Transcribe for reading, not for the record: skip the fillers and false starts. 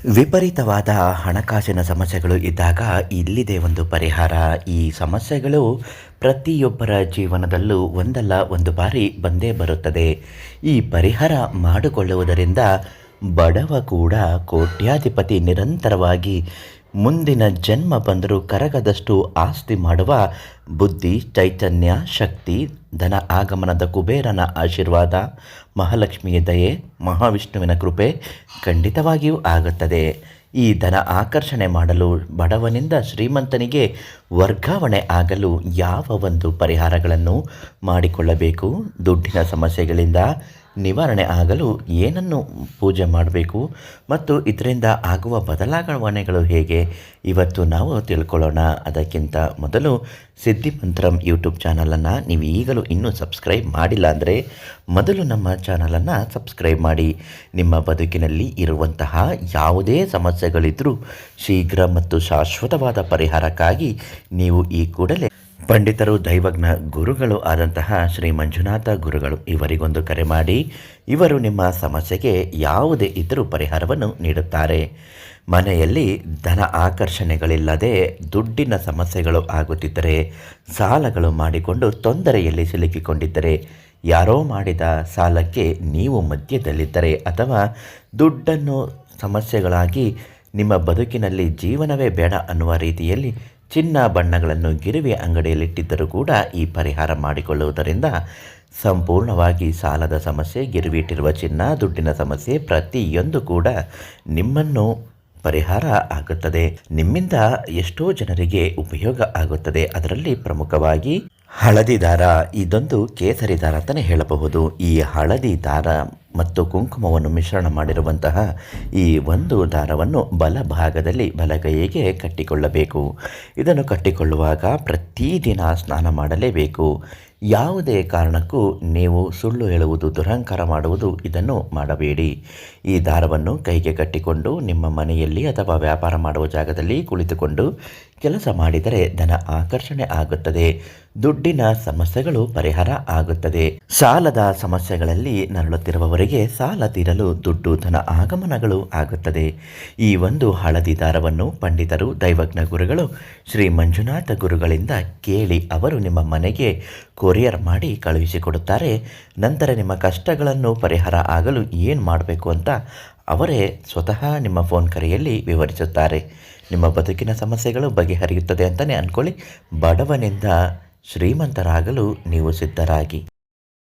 ವಿಪರೀತವಾದ ಹಣಕಾಸಿನ ಸಮಸ್ಯೆಗಳು ಇದ್ದಾಗ ಇಲ್ಲಿದೆ ಒಂದು ಪರಿಹಾರ. ಈ ಸಮಸ್ಯೆಗಳು ಪ್ರತಿಯೊಬ್ಬರ ಜೀವನದಲ್ಲೂ ಒಂದಲ್ಲ ಒಂದು ಬಾರಿ ಬಂದೇ ಬರುತ್ತದೆ. ಈ ಪರಿಹಾರ ಮಾಡಿಕೊಳ್ಳುವುದರಿಂದ ಬಡವ ಕೂಡ ಕೋಟ್ಯಾಧಿಪತಿ ನಿರಂತರವಾಗಿ ಮುಂದಿನ ಜನ್ಮ ಬಂದರೂ ಕರಗದಷ್ಟು ಆಸ್ತಿ ಮಾಡುವ ಬುದ್ಧಿ, ಚೈತನ್ಯ, ಶಕ್ತಿ, ಧನ ಆಗಮನದ ಕುಬೇರನ ಆಶೀರ್ವಾದ, ಮಹಾಲಕ್ಷ್ಮಿಯ ದಯೆ, ಮಹಾವಿಷ್ಣುವಿನ ಕೃಪೆ ಖಂಡಿತವಾಗಿಯೂ ಆಗುತ್ತದೆ. ಈ ಧನ ಆಕರ್ಷಣೆ ಮಾಡಲು, ಬಡವನಿಂದ ಶ್ರೀಮಂತನಿಗೆ ವರ್ಗಾವಣೆ ಆಗಲು ಯಾವ ಒಂದು ಪರಿಹಾರಗಳನ್ನು ಮಾಡಿಕೊಳ್ಳಬೇಕು, ದುಡ್ಡಿನ ಸಮಸ್ಯೆಗಳಿಂದ ನಿವಾರಣೆ ಆಗಲು ಏನನ್ನು ಪೂಜೆ ಮಾಡಬೇಕು ಮತ್ತು ಇದರಿಂದ ಆಗುವ ಬದಲಾವಣೆಗಳು ಹೇಗೆ, ಇವತ್ತು ನಾವು ತಿಳ್ಕೊಳ್ಳೋಣ. ಅದಕ್ಕಿಂತ ಮೊದಲು ಸಿದ್ಧಿಮಂತ್ರಂ ಯೂಟ್ಯೂಬ್ ಚಾನಲನ್ನು ನೀವು ಈಗಲೂ ಇನ್ನೂ ಸಬ್ಸ್ಕ್ರೈಬ್ ಮಾಡಿಲ್ಲ ಅಂದರೆ ಮೊದಲು ನಮ್ಮ ಚಾನಲನ್ನು ಸಬ್ಸ್ಕ್ರೈಬ್ ಮಾಡಿ. ನಿಮ್ಮ ಬದುಕಿನಲ್ಲಿ ಇರುವಂತಹ ಯಾವುದೇ ಸಮಸ್ಯೆಗಳಿದ್ದರೂ ಶೀಘ್ರ ಮತ್ತು ಶಾಶ್ವತವಾದ ಪರಿಹಾರಕ್ಕಾಗಿ ನೀವು ಈ ಕೂಡಲೇ ಪಂಡಿತರು, ದೈವಜ್ಞ ಗುರುಗಳು ಆದಂತಹ ಶ್ರೀ ಮಂಜುನಾಥ ಗುರುಗಳು ಇವರಿಗೊಂದು ಕರೆ ಮಾಡಿ, ಇವರು ನಿಮ್ಮ ಸಮಸ್ಯೆಗೆ ಯಾವುದೇ ಇದ್ದರೂ ಪರಿಹಾರವನ್ನು ನೀಡುತ್ತಾರೆ. ಮನೆಯಲ್ಲಿ ಧನ ಆಕರ್ಷಣೆಗಳಿಲ್ಲದೆ ದುಡ್ಡಿನ ಸಮಸ್ಯೆಗಳು ಆಗುತ್ತಿದ್ದರೆ, ಸಾಲಗಳು ಮಾಡಿಕೊಂಡು ತೊಂದರೆಯಲ್ಲಿ ಸಿಲುಕಿಕೊಂಡಿದ್ದರೆ, ಯಾರೋ ಮಾಡಿದ ಸಾಲಕ್ಕೆ ನೀವು ಮಧ್ಯದಲ್ಲಿದ್ದರೆ, ಅಥವಾ ದುಡ್ಡನ್ನು ಸಮಸ್ಯೆಗಳಾಗಿ ನಿಮ್ಮ ಬದುಕಿನಲ್ಲಿ ಜೀವನವೇ ಬೇಡ ಅನ್ನುವ ರೀತಿಯಲ್ಲಿ ಚಿನ್ನ ಬಣ್ಣಗಳನ್ನು ಗಿರಿವಿ ಅಂಗಡಿಯಲ್ಲಿಟ್ಟಿದ್ದರೂ ಕೂಡ ಈ ಪರಿಹಾರ ಮಾಡಿಕೊಳ್ಳುವುದರಿಂದ ಸಂಪೂರ್ಣವಾಗಿ ಸಾಲದ ಸಮಸ್ಯೆ, ಗಿರಿವಿಟ್ಟಿರುವ ಚಿನ್ನ, ದುಡ್ಡಿನ ಸಮಸ್ಯೆ ಪ್ರತಿಯೊಂದು ಕೂಡ ನಿಮ್ಮನ್ನು ಪರಿಹಾರ ಆಗುತ್ತದೆ. ನಿಮ್ಮಿಂದ ಎಷ್ಟೋ ಜನರಿಗೆ ಉಪಯೋಗ ಆಗುತ್ತದೆ. ಅದರಲ್ಲಿ ಪ್ರಮುಖವಾಗಿ ಹಳದಿ ದಾರ, ಇದೊಂದು ಕೇಸರಿ ದಾರ ಅಂತಲೇ ಹೇಳಬಹುದು. ಈ ಹಳದಿ ದಾರ ಮತ್ತು ಕುಂಕುಮವನ್ನು ಮಿಶ್ರಣ ಮಾಡಿರುವಂತಹ ಈ ಒಂದು ದಾರವನ್ನು ಬಲಭಾಗದಲ್ಲಿ ಬಲಗೈಗೆ ಕಟ್ಟಿಕೊಳ್ಳಬೇಕು. ಇದನ್ನು ಕಟ್ಟಿಕೊಳ್ಳುವಾಗ ಪ್ರತಿದಿನ ಸ್ನಾನ ಮಾಡಲೇಬೇಕು. ಯಾವುದೇ ಕಾರಣಕ್ಕೂ ನೀವು ಸುಳ್ಳು ಹೇಳುವುದು, ದುರಹಂಕಾರ ಮಾಡುವುದು ಇದನ್ನು ಮಾಡಬೇಡಿ. ಈ ದಾರವನ್ನು ಕೈಗೆ ಕಟ್ಟಿಕೊಂಡು ನಿಮ್ಮ ಮನೆಯಲ್ಲಿ ಅಥವಾ ವ್ಯಾಪಾರ ಮಾಡುವ ಜಾಗದಲ್ಲಿ ಕುಳಿತುಕೊಂಡು ಕೆಲಸ ಮಾಡಿದರೆ ಧನ ಆಕರ್ಷಣೆ ಆಗುತ್ತದೆ, ದುಡ್ಡಿನ ಸಮಸ್ಯೆಗಳು ಪರಿಹಾರ ಆಗುತ್ತದೆ. ಸಾಲದ ಸಮಸ್ಯೆಗಳಲ್ಲಿ ನರಳುತ್ತಿರುವವರಿಗೆ ಸಾಲ ತೀರಲು ದುಡ್ಡು, ಧನ ಆಗಮನಗಳು ಆಗುತ್ತದೆ. ಈ ಒಂದು ಹಳದಿ ದಾರವನ್ನು ಪಂಡಿತರು, ದೈವಜ್ಞ ಗುರುಗಳು ಶ್ರೀ ಮಂಜುನಾಥ ಗುರುಗಳಿಂದ ಕೇಳಿ ಅವರು ನಿಮ್ಮ ಮನೆಗೆ ಕೊರಿಯರ್ ಮಾಡಿ ಕಳುಹಿಸಿಕೊಡುತ್ತಾರೆ. ನಂತರ ನಿಮ್ಮ ಕಷ್ಟಗಳನ್ನು ಪರಿಹಾರ ಆಗಲು ಏನು ಮಾಡಬೇಕು ಅಂತ ಅವರೇ ಸ್ವತಃ ನಿಮ್ಮ ಫೋನ್ ಕರೆಯಲ್ಲಿ ವಿವರಿಸುತ್ತಾರೆ. ನಿಮ್ಮ ಬದುಕಿನ ಸಮಸ್ಯೆಗಳು ಬಗೆಹರಿಯುತ್ತದೆ ಅಂತಲೇ ಅಂದ್ಕೊಳ್ಳಿ. ಬಡವನಿಂದ ಶ್ರೀಮಂತರಾಗಲು ನೀವು ಸಿದ್ಧರಾಗಿ.